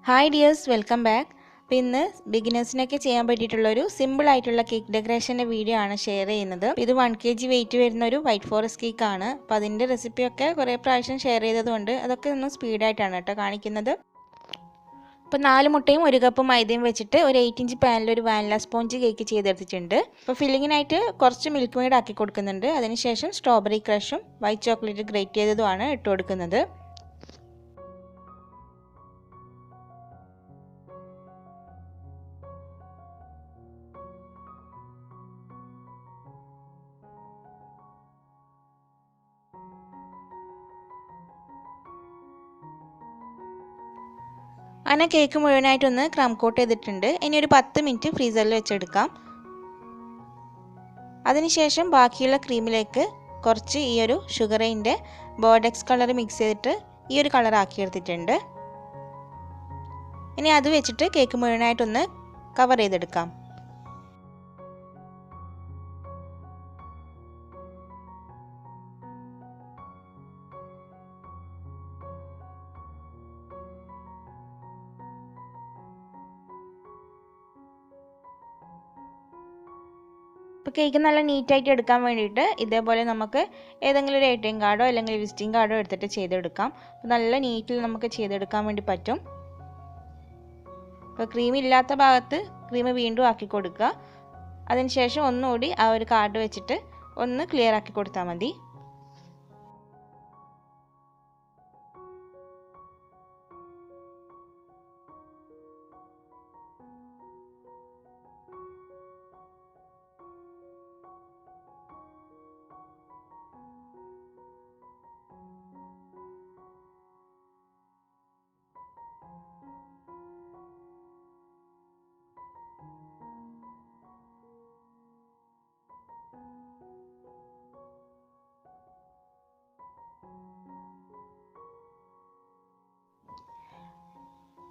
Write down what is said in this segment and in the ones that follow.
Hi dears, welcome back. അപ്പോൾ ഇന്ന് ബിഗിനേഴ്സിനൊക്കെ ചെയ്യാൻ പറ്റിയിട്ടുള്ളൊരു സിമ്പിൾ ആയിട്ടുള്ള കേക്ക് ഡെക്കറേഷൻ്റെ വീഡിയോ ആണ് ഷെയർ ചെയ്യുന്നത്. ഇത് 1 kg വെയിറ്റ് വരുന്ന ഒരു വൈറ്റ് ഫോറസ്റ്റ് കേക്കാണ്. അപ്പോൾ അതിൻ്റെ റെസിപ്പിയൊക്കെ കുറേ പ്രാവശ്യം ഷെയർ ചെയ്തതുകൊണ്ട് അതൊക്കെ ഒന്ന് സ്പീഡായിട്ടാണ് കേട്ടോ കാണിക്കുന്നത്. അപ്പോൾ 4 മുട്ടയും 1 കപ്പ് മൈദയും വെച്ചിട്ട് ഒരു 8 ഇഞ്ച് പാനിൽ ഒരു വാനില സ്പോഞ്ച് കേക്ക് ചെയ്തെടുത്തിട്ടുണ്ട്. അപ്പോൾ ഫില്ലിങ്ങിനായിട്ട് കുറച്ച് മിൽക്ക് മെയ്ഡ് ആക്കി കൊടുക്കുന്നുണ്ട്. അതിനുശേഷം സ്ട്രോബെറി ക്രഷും വൈറ്റ് ചോക്ലേറ്റ് ഗ്രേറ്റ് ചെയ്തതുമാണ് ഇട്ട് കൊടുക്കുന്നത്. അങ്ങനെ കേക്ക് മുഴുവനായിട്ടൊന്ന് ക്രം കോട്ട് ചെയ്തിട്ടുണ്ട്. ഇനി ഒരു 10 മിനിറ്റ് ഫ്രീസറിൽ വെച്ചെടുക്കാം. അതിനുശേഷം ബാക്കിയുള്ള ക്രീമിലേക്ക് കുറച്ച് ഈ ഒരു ഷുഗറിൻ്റെ ബോർഡെക്സ് കളർ മിക്സ് ചെയ്തിട്ട് ഈ ഒരു കളർ ആക്കിയെടുത്തിട്ടുണ്ട്. ഇനി അത് വെച്ചിട്ട് കേക്ക് മുഴുവനായിട്ടൊന്ന് കവർ ചെയ്തെടുക്കാം. ഇപ്പോൾ കേക്ക് നല്ല നീറ്റായിട്ട് എടുക്കാൻ വേണ്ടിയിട്ട് ഇതേപോലെ നമുക്ക് ഏതെങ്കിലും ഒരു ATM കാർഡോ അല്ലെങ്കിൽ വിസിറ്റിംഗ് കാർഡോ എടുത്തിട്ട് ചെയ്തെടുക്കാം. അപ്പോൾ നല്ല നീറ്റിൽ നമുക്ക് ചെയ്തെടുക്കാൻ വേണ്ടി പറ്റും. അപ്പോൾ ക്രീം ഇല്ലാത്ത ഭാഗത്ത് ക്രീം വീണ്ടും ആക്കി കൊടുക്കുക. അതിനുശേഷം ഒന്നുകൂടി ആ ഒരു കാർഡ് വെച്ചിട്ട് ഒന്ന് ക്ലിയർ ആക്കി കൊടുത്താൽ മതി.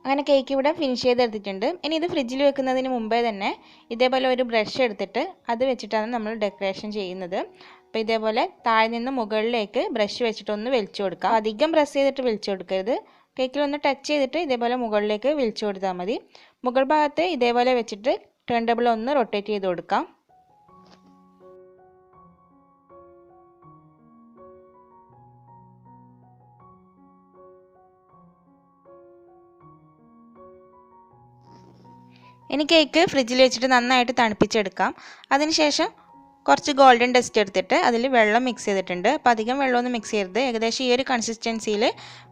അങ്ങനെ കേക്ക് ഇവിടെ ഫിനിഷ് ചെയ്തെടുത്തിട്ടുണ്ട്. ഇനി ഇത് ഫ്രിഡ്ജിൽ വെക്കുന്നതിന് മുമ്പേ തന്നെ ഇതേപോലെ ഒരു ബ്രഷ് എടുത്തിട്ട് അത് വെച്ചിട്ടാണ് നമ്മൾ ഡെക്കറേഷൻ ചെയ്യുന്നത്. അപ്പോൾ ഇതേപോലെ താഴെ നിന്ന് മുകളിലേക്ക് ബ്രഷ് വെച്ചിട്ടൊന്ന് വലിച്ചു കൊടുക്കാം. അധികം പ്രസ് ചെയ്തിട്ട് വലിച്ചു കൊടുക്കരുത്. കേക്കിലൊന്ന് ടച്ച് ചെയ്തിട്ട് ഇതേപോലെ മുകളിലേക്ക് വലിച്ചു കൊടുത്താൽ മതി. മുകൾ ഭാഗത്ത് ഇതേപോലെ വെച്ചിട്ട് ടേൺ ടേബിൾ ഒന്ന് റൊട്ടേറ്റ് ചെയ്ത് കൊടുക്കാം. ഇനി കേക്ക് ഫ്രിഡ്ജിൽ വെച്ചിട്ട് നന്നായിട്ട് തണുപ്പിച്ചെടുക്കാം. അതിനുശേഷം കുറച്ച് ഗോൾഡൻ ഡസ്റ്റ് എടുത്തിട്ട് അതിൽ വെള്ളം മിക്സ് ചെയ്തിട്ടുണ്ട്. അപ്പോൾ അധികം വെള്ളമൊന്നും മിക്സ് ചെയ്യരുത്. ഏകദേശം ഈ ഒരു കൺസിസ്റ്റൻസിയിൽ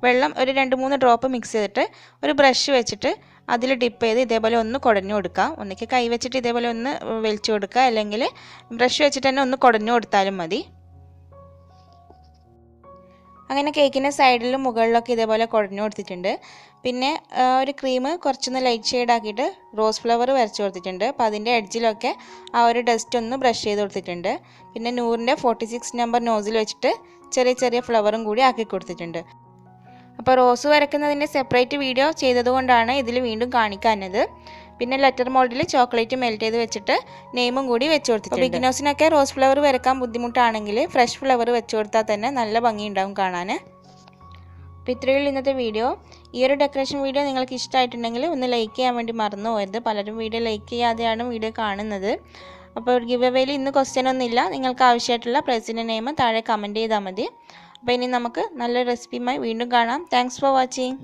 വെള്ളം ഒരു 2-3 ഡ്രോപ്പ് മിക്സ് ചെയ്തിട്ട് ഒരു ബ്രഷ് വെച്ചിട്ട് അതിൽ ഡിപ്പ് ചെയ്ത് ഇതേപോലെ ഒന്ന് കുടഞ്ഞു കൊടുക്കാം. ഒന്നിക്ക് കൈ വെച്ചിട്ട് ഇതേപോലെ ഒന്ന് വലിച്ചു കൊടുക്കുക, അല്ലെങ്കിൽ ബ്രഷ് വെച്ചിട്ട് തന്നെ ഒന്ന് കുടഞ്ഞു കൊടുത്താലും മതി. അങ്ങനെ കേക്കിൻ്റെ സൈഡിലും മുകളിലൊക്കെ ഇതേപോലെ കുടഞ്ഞു കൊടുത്തിട്ടുണ്ട്. പിന്നെ ഒരു ക്രീം കുറച്ചൊന്ന് ലൈറ്റ് ഷെയ്ഡ് ആക്കിയിട്ട് റോസ് ഫ്ലവർ വരച്ച് കൊടുത്തിട്ടുണ്ട്. അപ്പോൾ അതിൻ്റെ എഡ്ജിലൊക്കെ ആ ഒരു ഡസ്റ്റ് ഒന്ന് ബ്രഷ് ചെയ്ത് കൊടുത്തിട്ടുണ്ട്. പിന്നെ നൂറിൻ്റെ 46 നമ്പർ നോസിൽ വെച്ചിട്ട് ചെറിയ ചെറിയ ഫ്ലവറും കൂടി ആക്കി കൊടുത്തിട്ടുണ്ട്. അപ്പോൾ റോസ് വരയ്ക്കുന്നതിൻ്റെ സെപ്പറേറ്റ് വീഡിയോ ചെയ്തതുകൊണ്ടാണ് ഇതിൽ വീണ്ടും കാണിക്കാഞ്ഞത്. പിന്നെ ലെറ്റർ മോൾഡിൽ ചോക്ലേറ്റ് മെൽറ്റ് ചെയ്ത് വെച്ചിട്ട് നെയിമും കൂടി വെച്ച് കൊടുത്തിട്ടുണ്ട്. ബിഗിനേഴ്സിനൊക്കെ റോസ് ഫ്ലവർ വരയ്ക്കാൻ ബുദ്ധിമുട്ടാണെങ്കിൽ ഫ്രഷ് ഫ്ലവർ വെച്ച് കൊടുത്താൽ തന്നെ നല്ല ഭംഗിയുണ്ടാവും കാണാൻ. അപ്പോൾ ഇത്രയുള്ള ഇന്നത്തെ വീഡിയോ. ഈ ഒരു ഡെക്കറേഷൻ വീഡിയോ നിങ്ങൾക്ക് ഇഷ്ടമായിട്ടുണ്ടെങ്കിൽ ഒന്ന് ലൈക്ക് ചെയ്യാൻ വേണ്ടി മറന്നു പോകരുത്. പലരും വീഡിയോ ലൈക്ക് ചെയ്യാതെയാണ് വീഡിയോ കാണുന്നത്. അപ്പോൾ ഗിവ് അവേയിൽ ഇന്ന് ക്വസ്റ്റ്യൻ ഒന്നുമില്ല. നിങ്ങൾക്ക് ആവശ്യമായിട്ടുള്ള പ്രൈസിൻ്റെ നെയിം താഴെ കമൻറ്റ് ചെയ്താൽ മതി. അപ്പോൾ ഇനി നമുക്ക് നല്ലൊരു റെസിപ്പിയുമായി വീണ്ടും കാണാം. Thanks for watching.